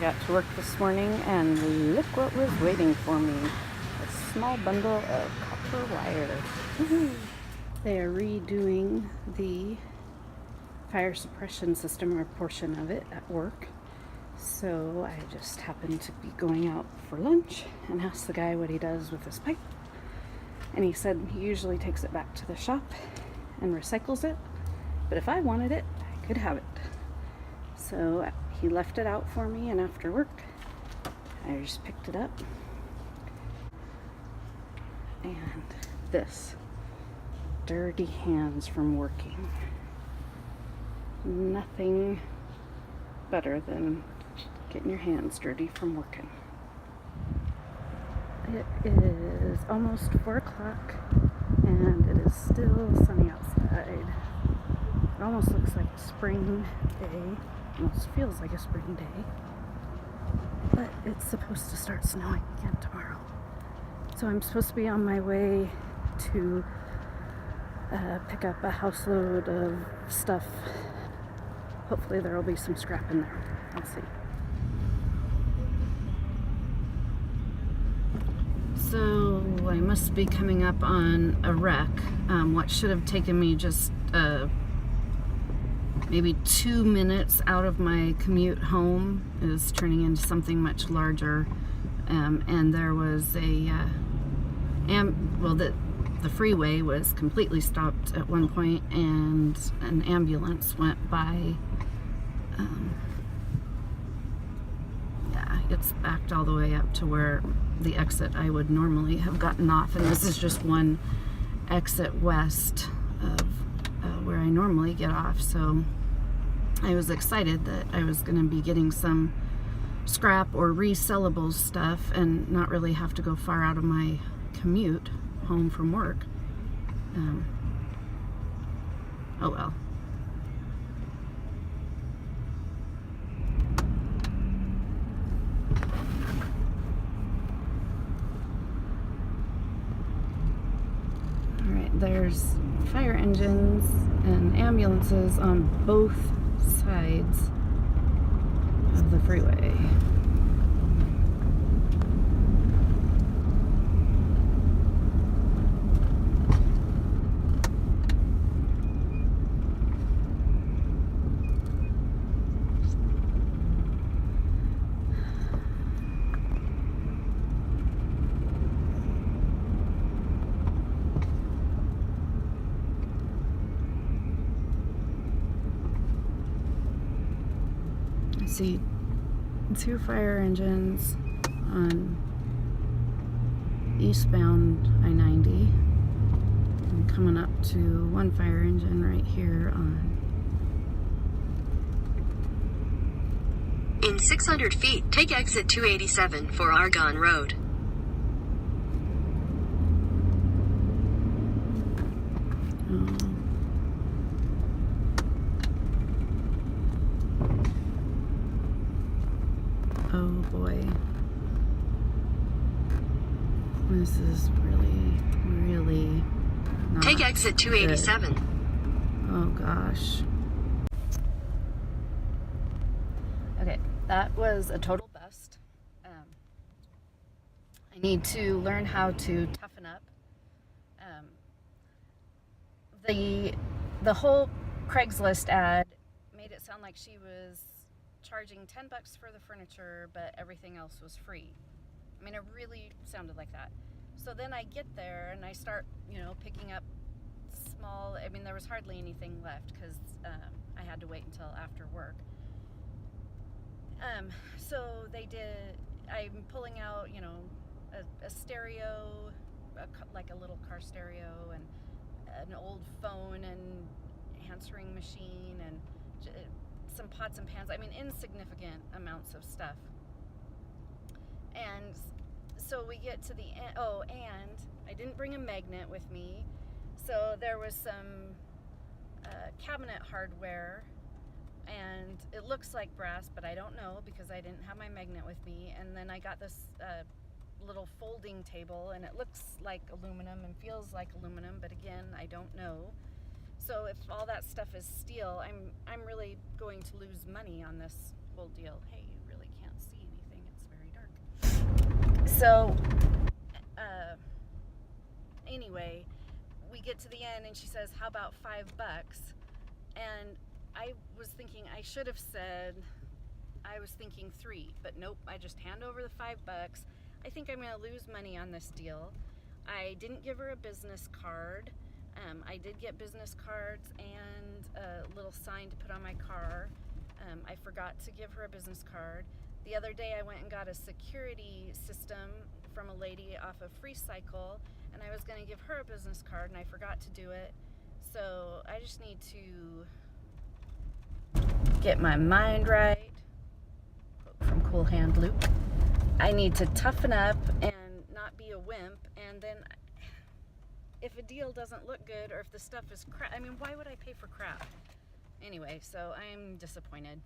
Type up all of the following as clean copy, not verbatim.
got to work this morning and look what was waiting for me. A small bundle of copper wire. Woo-hoo. They are redoing the fire suppression system or portion of it at work. So I just happened to be going out for lunch and asked the guy what he does with his pipe. And he said he usually takes it back to the shop and recycles it. But if I wanted it, I could have it. So he left it out for me, and after work, I just picked it up. And this, dirty hands from working. Nothing better than getting your hands dirty from working. It is almost 4 o'clock, and it is still sunny outside. It almost looks like a spring day. Almost feels like a spring day. But it's supposed to start snowing again tomorrow. So I'm supposed to be on my way to pick up a house load of stuff. Hopefully there will be some scrap in there. I'll see. So I must be coming up on a wreck. What should have taken me just maybe 2 minutes out of my commute home is turning into something much larger. And there was the freeway was completely stopped at one point, and an ambulance went by. It's backed all the way up to where the exit I would normally have gotten off, and this is just one exit west of where I normally get off. So I was excited that I was going to be getting some scrap or resellable stuff and not really have to go far out of my commute home from work. Oh well. Alright, there's fire engines and ambulances on both sides of the freeway. I see 2 fire engines on eastbound I-90, and coming up to 1 fire engine right here on. In 600 feet, take exit 287 for Argonne Road. Oh boy. This is really not Take exit 287. good. Oh gosh. Okay, that was a total bust. I need to learn how to toughen up. The whole Craigslist ad made it sound like she was charging $10 for the furniture, but everything else was free. I mean, it really sounded like that. So then I get there and I start, picking up small. I mean, there was hardly anything left because I had to wait until after work. So I'm pulling out, a stereo, like a little car stereo, and an old phone and answering machine and some pots and pans. I mean, insignificant amounts of stuff. And so we get to the end. Oh, and I didn't bring a magnet with me. So there was some cabinet hardware, and it looks like brass, but I don't know because I didn't have my magnet with me. And then I got this little folding table, and it looks like aluminum and feels like aluminum, but again, I don't know. So if all that stuff is steel, I'm really going to lose money on this whole deal. Hey, you really can't see So, anyway, we get to the end and she says, how about $5? And I was thinking, I should have said, I was thinking 3, but nope, I just hand over the $5. I think I'm gonna lose money on this deal. I didn't give her a business card. I did get business cards and a little sign to put on my car. I forgot to give her a business card. The other day I went and got a security system from a lady off of Free Cycle, and I was gonna give her a business card and I forgot to do it. So I just need to get my mind right. Quote from Cool Hand Luke. I need to toughen up and not be a wimp, and then if a deal doesn't look good or if the stuff is crap, I mean, why would I pay for crap? Anyway, so I'm disappointed.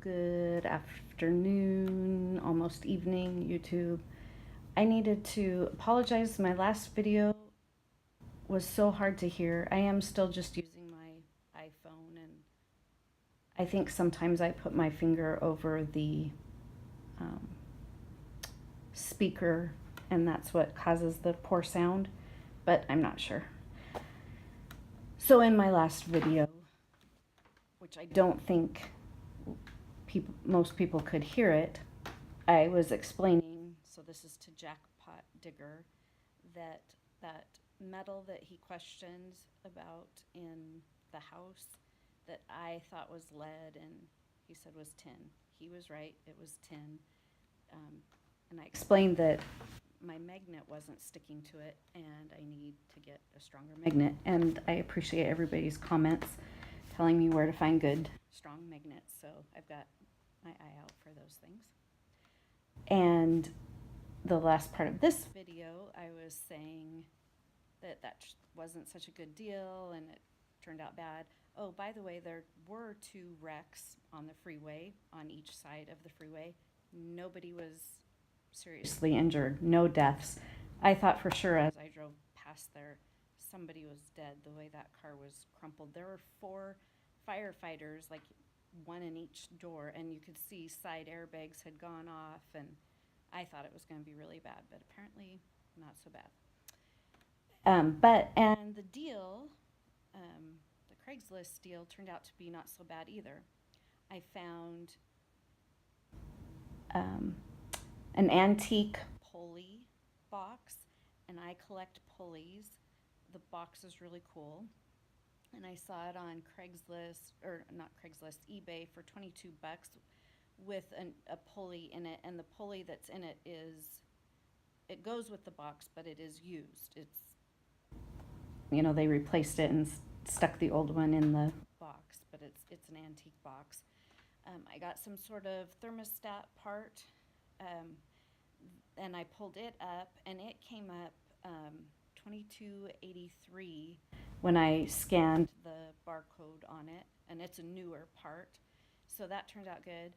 Good afternoon, almost evening, YouTube. I needed to apologize. My last video was so hard to hear. I am still just using my iPhone, and I think sometimes I put my finger over the speaker, and that's what causes the poor sound, but I'm not sure. So in my last video, which I don't think most people could hear it, I was explaining, so this is to Jackpot Digger, that metal that he questions about in the house that I thought was lead and he said was tin. He was right, it was tin. And I explained that my magnet wasn't sticking to it and I need to get a stronger magnet. And I appreciate everybody's comments telling me where to find good, strong magnets. So I've got my eye out for those things. And the last part of this video, I was saying that wasn't such a good deal and it turned out bad. Oh, by the way, there were 2 wrecks on the freeway, on each side of the freeway. Nobody was seriously injured, no deaths. I thought for sure as I drove past there, somebody was dead the way that car was crumpled. There were 4 firefighters, like 1 in each door, and you could see side airbags had gone off, and I thought it was going to be really bad, but apparently not so bad. And the deal, the Craigslist deal turned out to be not so bad either. I found an antique pulley box, and I collect pulleys. The box is really cool. And I saw it on Craigslist, or not Craigslist, eBay for $22 with a pulley in it. And the pulley that's in it it goes with the box, but it is used. It's, they replaced it and stuck the old one in the box, but it's an antique box. I got some sort of thermostat part, and I pulled it up, and it came up $22.83 when I scanned the barcode on it, and it's a newer part, so that turned out good.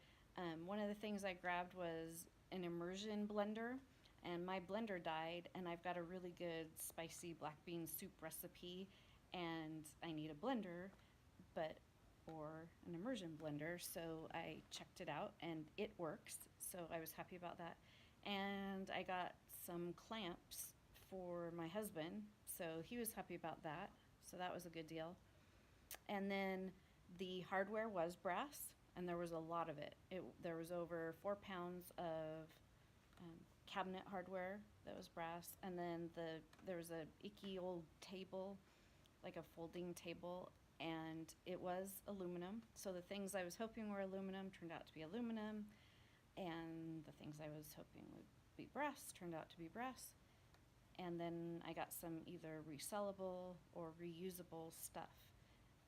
One of the things I grabbed was an immersion blender, and my blender died, and I've got a really good spicy black bean soup recipe, and I need a blender, or an immersion blender, so I checked it out, and it works, so I was happy about that. And I got some clamps for my husband, so he was happy about that, so that was a good deal. And then the hardware was brass, and there was a lot of it. There was over 4 pounds of cabinet hardware that was brass, and then there was a icky old table, like a folding table, and it was aluminum. So the things I was hoping were aluminum turned out to be aluminum, and the things I was hoping would be brass turned out to be brass. And then I got some either resellable or reusable stuff.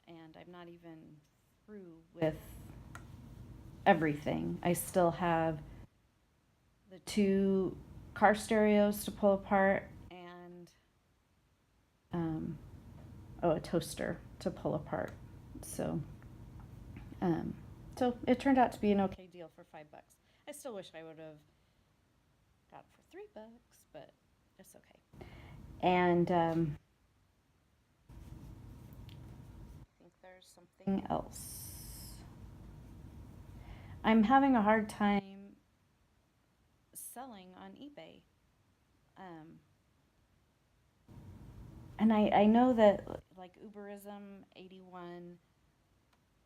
And I'm not even through with everything. I still have the 2 car stereos to pull apart and a toaster to pull apart. So it turned out to be an okay deal for $5. I still wish I would have got it for $3, but it's okay. And I think there's something else. I'm having a hard time selling on eBay. And I know that, like, Uberism81,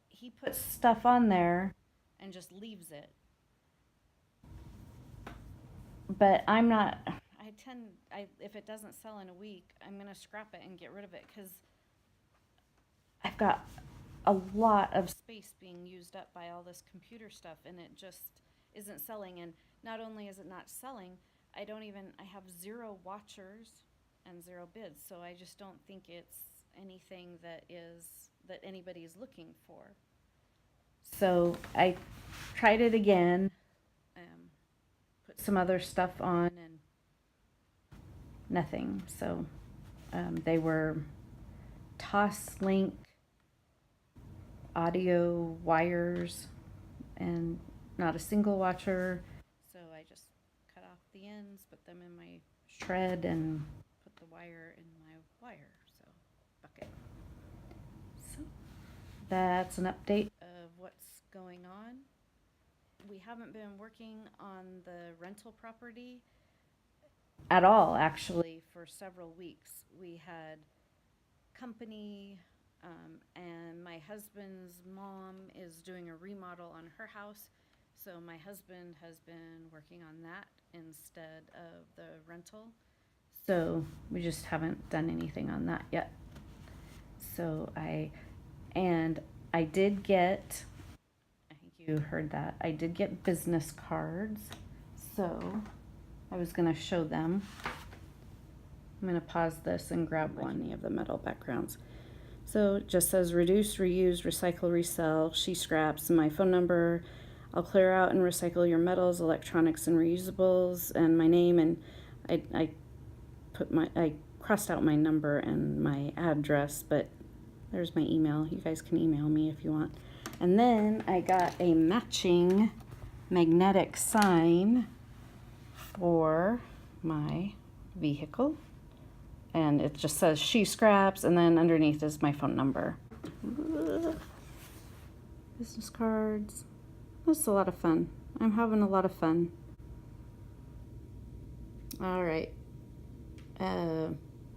he puts stuff on there and just leaves it. But I'm not, if it doesn't sell in a week, I'm going to scrap it and get rid of it, because I've got a lot of space being used up by all this computer stuff, and it just isn't selling. And not only is it not selling, I have 0 watchers and 0 bids, so I just don't think it's anything that anybody is looking for. So I tried it again, put some other stuff on, and nothing. So they were Toslink audio wires and not a single watcher. So I just cut off the ends, put them in my shred, and put the wire in my bucket. So that's an update of what's going on. We haven't been working on the rental property at all, actually, for several weeks. We had company, and my husband's mom is doing a remodel on her house, so my husband has been working on that instead of the rental. So we just haven't done anything on that yet. So I did get, I think you heard that, I did get business cards. So I was going to show them. I'm going to pause this and grab one of the metal backgrounds. So it just says reduce, reuse, recycle, resell, she scraps, my phone number. I'll clear out and recycle your metals, electronics, and reusables, and my name. And I crossed out my number and my address, but there's my email. You guys can email me if you want. And then I got a matching magnetic sign for my vehicle. And it just says she scraps, and then underneath is my phone number. Business cards. This is a lot of fun. I'm having a lot of fun. All right.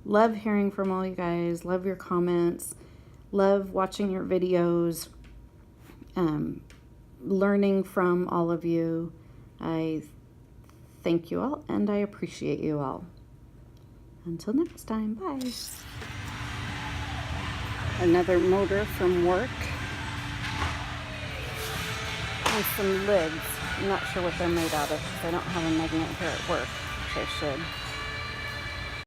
Love hearing from all you guys. Love your comments. Love watching your videos. Learning from all of you. I thank you all, and I appreciate you all. Until next time, bye. Another motor from work. And some lids. I'm not sure what they're made out of because I don't have a magnet here at work, which I should.